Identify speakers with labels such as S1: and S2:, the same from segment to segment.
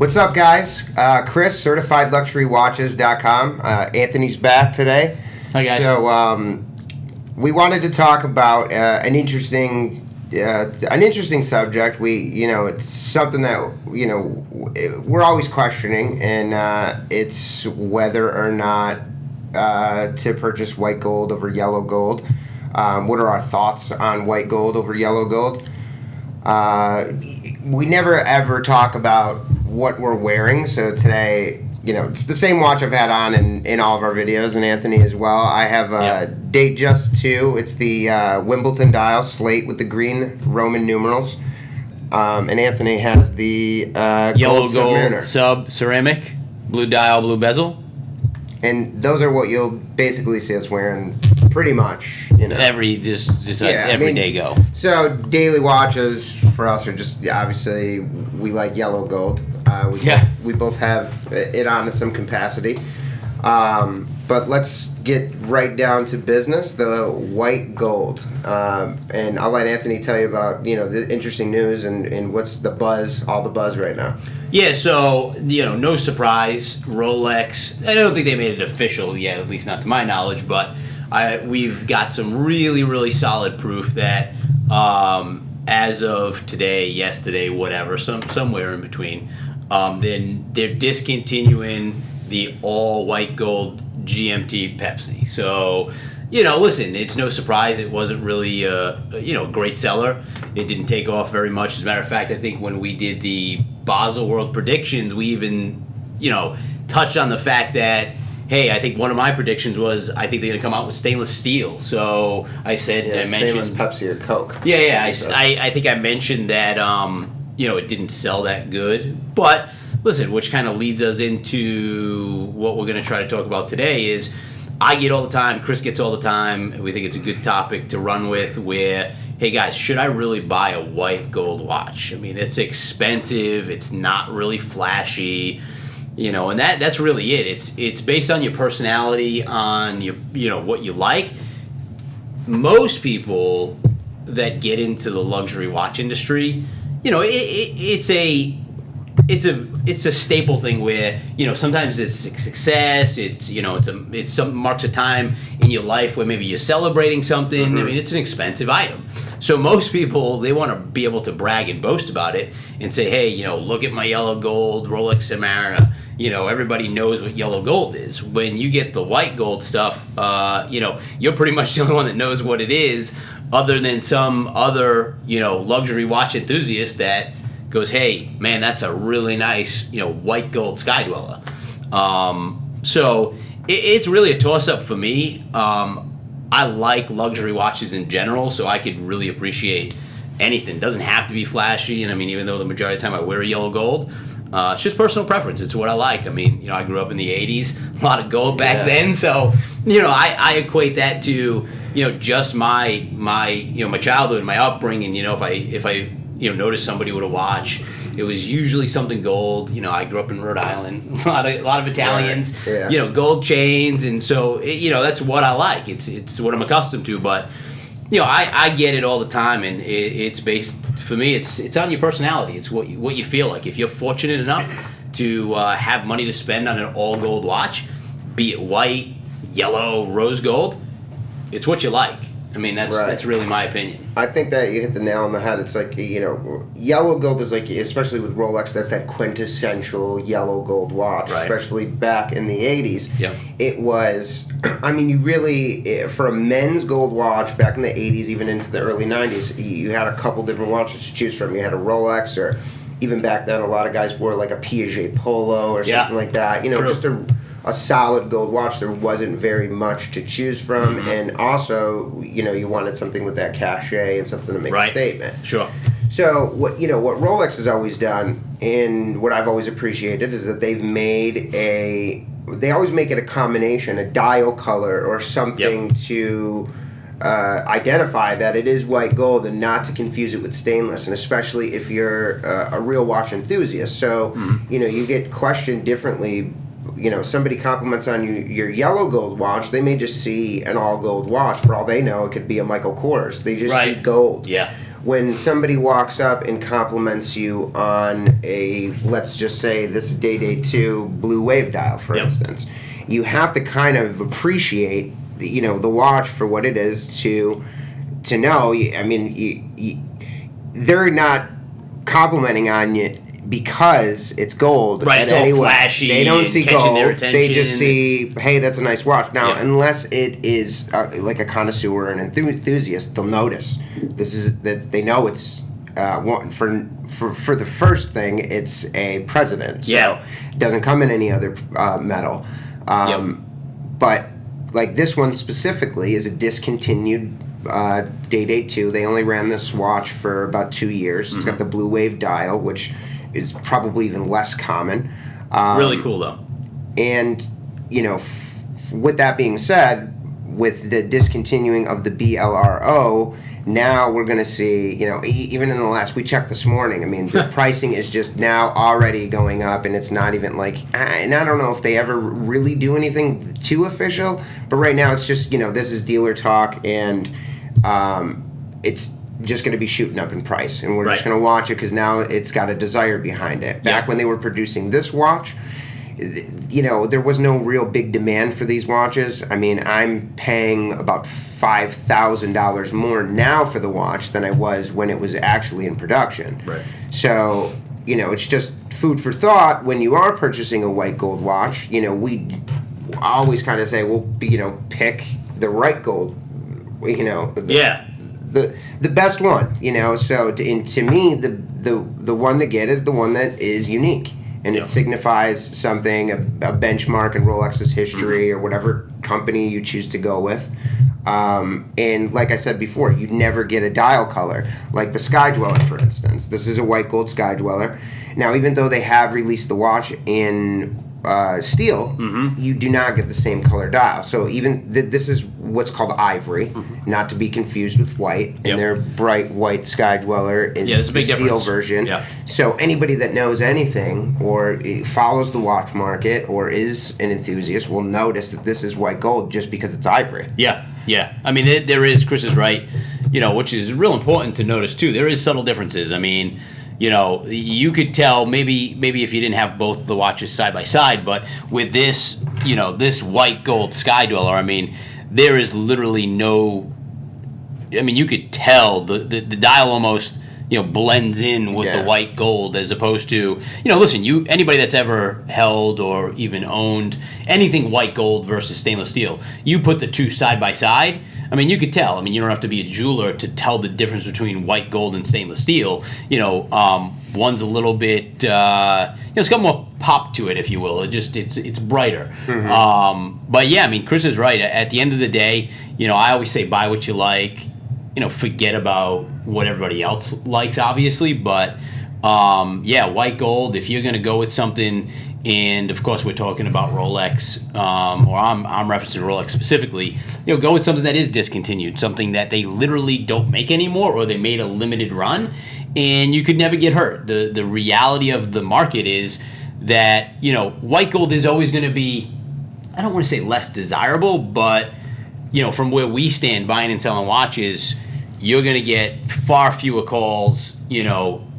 S1: What's up, guys? Chris, CertifiedLuxuryWatches.com. Anthony's back today.
S2: Hi, guys.
S1: So we wanted to talk about an interesting subject. It's something that we're always questioning, and it's whether or not to purchase white gold over yellow gold. What are our thoughts on white gold over yellow gold? We never ever talk about what we're wearing, so today, it's the same watch I've had on in all of our videos, and Anthony as well. I have a DateJust 2. It's the Wimbledon dial, Slate with the green Roman numerals. And Anthony has the
S2: Yellow
S1: gold Submariner.
S2: Sub ceramic, blue dial, blue bezel.
S1: And those are what you'll basically see us wearing pretty much.
S2: Everyday go.
S1: So daily watches for us are just obviously we like yellow gold. We both have it on to some capacity. But let's get right down to business. The white gold, and I'll let Anthony tell you about the interesting news and what's the buzz, all the buzz right now.
S2: Yeah, so no surprise, Rolex. I don't think they made it official yet, at least not to my knowledge. But we've got some really, really solid proof that as of today, yesterday, whatever, somewhere in between, then they're discontinuing the all white gold GMT Pepsi. So, listen, it's no surprise it wasn't really a great seller. It didn't take off very much. As a matter of fact, I think when we did the Bezel World predictions, we even, touched on the fact that, hey, I think one of my predictions was I think they're going to come out with stainless steel. So I said, I mentioned
S1: stainless Pepsi or Coke.
S2: Yeah. I think I mentioned that, it didn't sell that good. But listen, which kind of leads us into what we're going to try to talk about today is I get all the time, Chris gets all the time, we think it's a good topic to run with where, hey guys, should I really buy a white gold watch? I mean, it's expensive, it's not really flashy, and that's really it. It's based on your personality, on your what you like. Most people that get into the luxury watch industry, it's a staple thing where sometimes it's a success. It's some marks a time in your life where maybe you're celebrating something. Mm-hmm. I mean, it's an expensive item. So most people, they want to be able to brag and boast about it and say, hey, look at my yellow gold Rolex Submariner. Everybody knows what yellow gold is. When you get the white gold stuff, you're pretty much the only one that knows what it is, other than some other luxury watch enthusiast that goes, hey, man, that's a really nice, white gold Sky Dweller. So it's really a toss-up for me. I like luxury watches in general, so I could really appreciate anything. It doesn't have to be flashy, and I mean, even though the majority of the time I wear a yellow gold, it's just personal preference. It's what I like. I mean, I grew up in the 80s, a lot of gold back then, so, I equate that to, just my childhood, my upbringing. If I notice somebody with a watch, it was usually something gold. I grew up in Rhode Island, a lot of Italians,
S1: right. Yeah.
S2: Gold chains, and so that's what I like. It's what I'm accustomed to. But I get it all the time, and it's based, for me, it's on your personality. It's what you feel like. If you're fortunate enough to have money to spend on an all gold watch, be it white, yellow, rose gold, it's what you like. I mean, that's really my opinion.
S1: I think that you hit the nail on the head. It's like, yellow gold is like, especially with Rolex, that's that quintessential yellow gold watch,
S2: right.
S1: Especially back in the 80s.
S2: Yep.
S1: It was, you really, for a men's gold watch back in the 80s, even into the early 90s, you had a couple different watches to choose from. You had a Rolex, or even back then, a lot of guys wore like a Piaget Polo or something like that.
S2: True.
S1: Just a solid gold watch. There wasn't very much to choose from, mm-hmm. And also, you wanted something with that cachet and something to make a statement.
S2: Sure.
S1: So what Rolex has always done, and what I've always appreciated, is that they always make it a combination, a dial color or something to identify that it is white gold, and not to confuse it with stainless, and especially if you're a real watch enthusiast. So, mm-hmm. You get questioned differently. Somebody compliments on your yellow gold watch, they may just see an all gold watch. For all they know, it could be a Michael Kors. They just see gold.
S2: Yeah.
S1: when somebody walks up and compliments you on a, let's just say this is Day 2 blue wave dial, for instance, you have to kind of appreciate, the watch for what it is to know. I mean, they're not complimenting on you because it's gold.
S2: Right, it's all flashy.
S1: They don't see gold.
S2: Their attention.
S1: They just see, hey, that's a nice watch. Now,
S2: Yeah.
S1: unless it is like a connoisseur or an enthusiast, they'll notice. They know it's for the first thing, it's a president. So it doesn't come in any other metal. But like this one specifically is a discontinued Day 2. They only ran this watch for about 2 years. It's got the blue wave dial, which is probably even less common.
S2: Really cool though.
S1: And with that being said, with the discontinuing of the BLRO, now we're going to see, even in the last, we checked this morning, I mean, the pricing is just now already going up, and it's not even like, and I don't know if they ever really do anything too official, but right now it's just, this is dealer talk, and it's just going to be shooting up in price, and we're just going to watch it because now it's got a desire behind it. Back when they were producing this watch, there was no real big demand for these watches. I mean, I'm paying about $5,000 more now for the watch than I was when it was actually in production.
S2: Right.
S1: So, it's just food for thought when you are purchasing a white gold watch. We always kind of say, well, pick the right gold. The best one. So to me, the one to get is the one that is unique. And it signifies something, a benchmark in Rolex's history or whatever company you choose to go with. And like I said before, you'd never get a dial color. Like the Sky Dweller, for instance. This is a white gold Sky Dweller. Now, even though they have released the watch in steel, you do not get the same color dial. So even this is what's called Ivory, not to be confused with white. And their bright white Sky Dweller is the steel version. Yeah. So anybody that knows anything or follows the watch market or is an enthusiast will notice that this is white gold just because it's ivory.
S2: Yeah. I mean, there is, Chris is right, which is real important to notice too. There is subtle differences. I mean, you could tell maybe if you didn't have both the watches side by side, but with this, this white gold Sky Dweller, I mean, there is literally no. I mean, you could tell the dial almost blends in with the white gold as opposed to listen, anybody that's ever held or even owned anything white gold versus stainless steel, you put the two side by side. I mean, you could tell. I mean, you don't have to be a jeweler to tell the difference between white gold and stainless steel. One's a little bit, it's got more pop to it, if you will. It's brighter. But yeah, I mean, Chris is right. At the end of the day, I always say buy what you like. Forget about what everybody else likes, obviously. But white gold. If you're going to go with something. And of course, we're talking about Rolex, or I'm referencing Rolex specifically. Go with something that is discontinued, something that they literally don't make anymore, or they made a limited run, and you could never get hurt. The reality of the market is that white gold is always going to be, I don't want to say less desirable, but from where we stand buying and selling watches, you're going to get far fewer calls,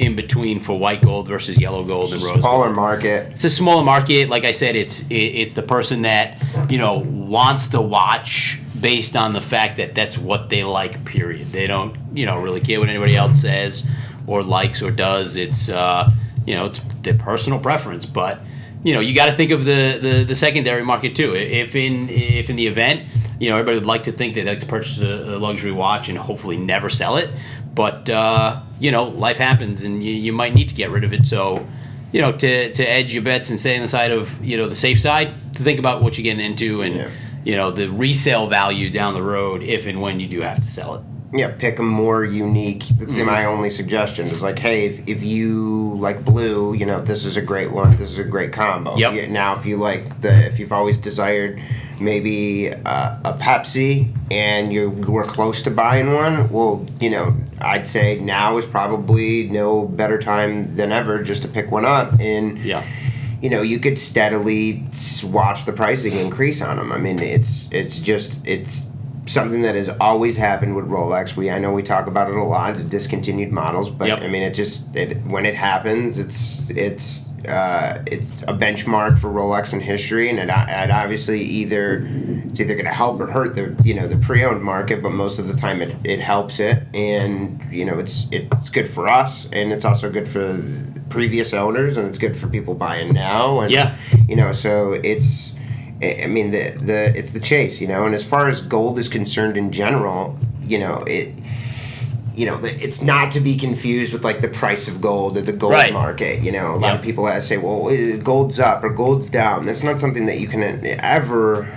S2: in between for white gold versus yellow gold and rose gold.
S1: Smaller market.
S2: It's a smaller market. Like I said, it's the person that wants the watch based on the fact that that's what they like. Period. They don't really care what anybody else says or likes or does. It's it's their personal preference. But you got to think of the secondary market too. If in the event everybody would like to think they'd like to purchase a luxury watch and hopefully never sell it. But, life happens and you might need to get rid of it. So, to edge your bets and stay on the side of, the safe side, to think about what you're getting into and, the resale value down the road if and when you do have to sell it.
S1: Yeah, pick a more unique. That's my only suggestion. Is like, hey, if you like blue, this is a great one. This is a great combo.
S2: Yep.
S1: Now, if you've always desired maybe a Pepsi and you were close to buying one, well, I'd say now is probably no better time than ever just to pick one up and.
S2: Yeah.
S1: You could steadily watch the pricing increase on them. I mean, it's something that has always happened with Rolex. I know we talk about it a lot. It's discontinued models, but I mean, when it happens, it's a benchmark for Rolex in history, and it obviously it's either going to help or hurt the pre-owned market, but most of the time it helps it, and it's good for us, and it's also good for previous owners, and it's good for people buying now, and so it's. I mean, it's the chase, and as far as gold is concerned in general, it's not to be confused with like the price of gold or the gold market. A lot of people say, well, gold's up or gold's down. That's not something that you can ever,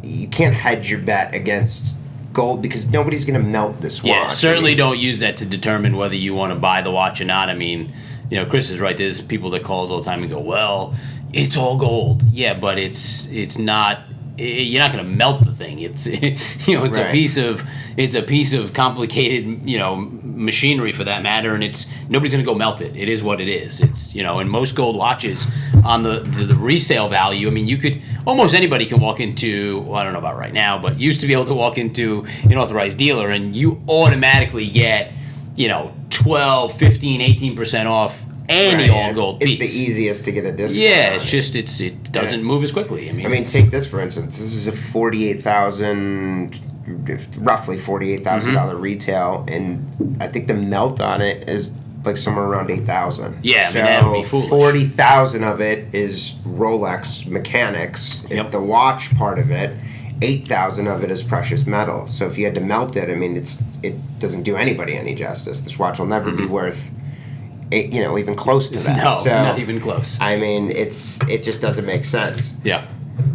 S1: you can't hedge your bet against gold because nobody's going to melt this watch.
S2: Yeah, certainly don't use that to determine whether you want to buy the watch or not. I mean, Chris is right. There's people that call us all the time and go, well, it's all gold. Yeah, but it's not. You're not going to melt the thing. It's a piece of complicated machinery for that matter, and nobody's going to go melt it. It is what it is. It's and most gold watches on the resale value. I mean, almost anybody can walk into. Well, I don't know about right now, but used to be able to walk into an authorized dealer and you automatically get 12, 15, 18% off any all gold piece.
S1: It's the easiest to get a discount.
S2: Yeah, it's just it doesn't move as quickly. I mean,
S1: take this for instance. This is a roughly $48,000 retail, and I think the melt on it is like somewhere around $8,000.
S2: Yeah, so that would be foolish.
S1: $40,000 of it is Rolex mechanics.
S2: Yep.
S1: The watch part of it. $8,000 of it is precious metal. So if you had to melt it, I mean, it doesn't do anybody any justice. This watch will never be worth. Even close to that.
S2: No, not even close.
S1: I mean, it just doesn't make sense.
S2: Yeah.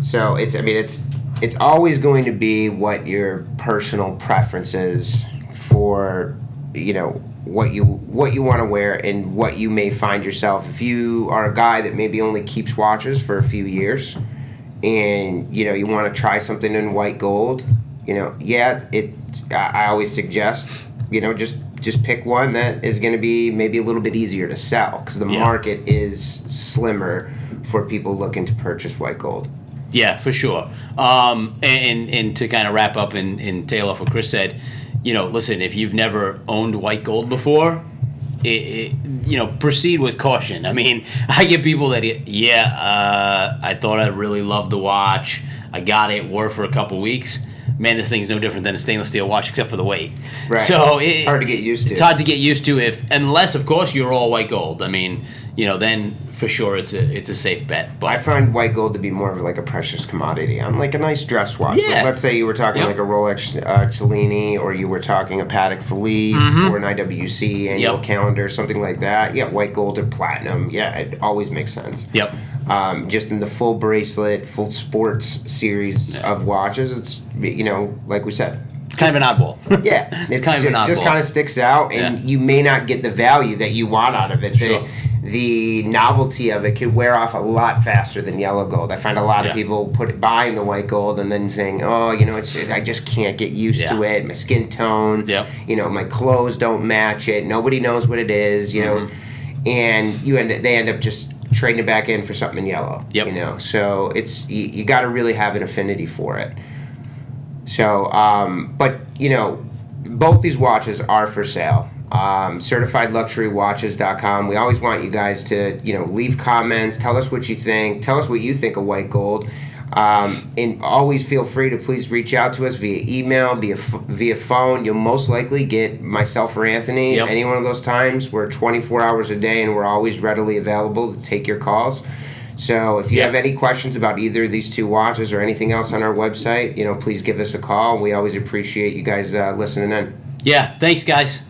S1: So it's always going to be what your personal preferences for, what you want to wear and what you may find yourself. If you are a guy that maybe only keeps watches for a few years, and you want to try something in white gold, I always suggest, just pick one that is going to be maybe a little bit easier to sell because the market is slimmer for people looking to purchase white gold.
S2: Yeah, for sure. And to kind of wrap up and tail off what Chris said, listen, if you've never owned white gold before, proceed with caution. I mean, I get people that, I thought I really loved the watch. I got it, wore it for a couple weeks. Man, this thing's no different than a stainless steel watch except for the weight.
S1: Right.
S2: So
S1: it's hard to get used to.
S2: It's hard to get used to unless, of course, you're all white gold. I mean, then for sure it's a safe bet. But
S1: I find white gold to be more of like a precious commodity. On like a nice dress watch.
S2: Yeah.
S1: Like, let's say you were talking like a Rolex Cellini, or you were talking a Patek Philippe, or an IWC annual calendar, something like that. Yeah, white gold or platinum. Yeah, it always makes sense.
S2: Yep.
S1: Just in the full bracelet, full sports series of watches, it's like we said,
S2: kind of an oddball.
S1: Yeah,
S2: it's kind of an oddball.
S1: Just kind of sticks out, and you may not get the value that you want out of it.
S2: Sure.
S1: The novelty of it could wear off a lot faster than yellow gold. I find a lot of people buying the white gold and then saying, "Oh, I just can't get used to it. My skin tone, my clothes don't match it. Nobody knows what it is, and they end up just trading it back in for something in yellow.
S2: Yep.
S1: So it's you got to really have an affinity for it. So, but both these watches are for sale. CertifiedLuxuryWatches.com. We always want you guys to leave comments, tell us what you think, tell us what you think of white gold. And always feel free to please reach out to us via email, via phone. You'll most likely get myself or Anthony any one of those times. We're 24 hours a day, and we're always readily available to take your calls. So if you have any questions about either of these two watches or anything else on our website, please give us a call. We always appreciate you guys listening in.
S2: Yeah, thanks, guys.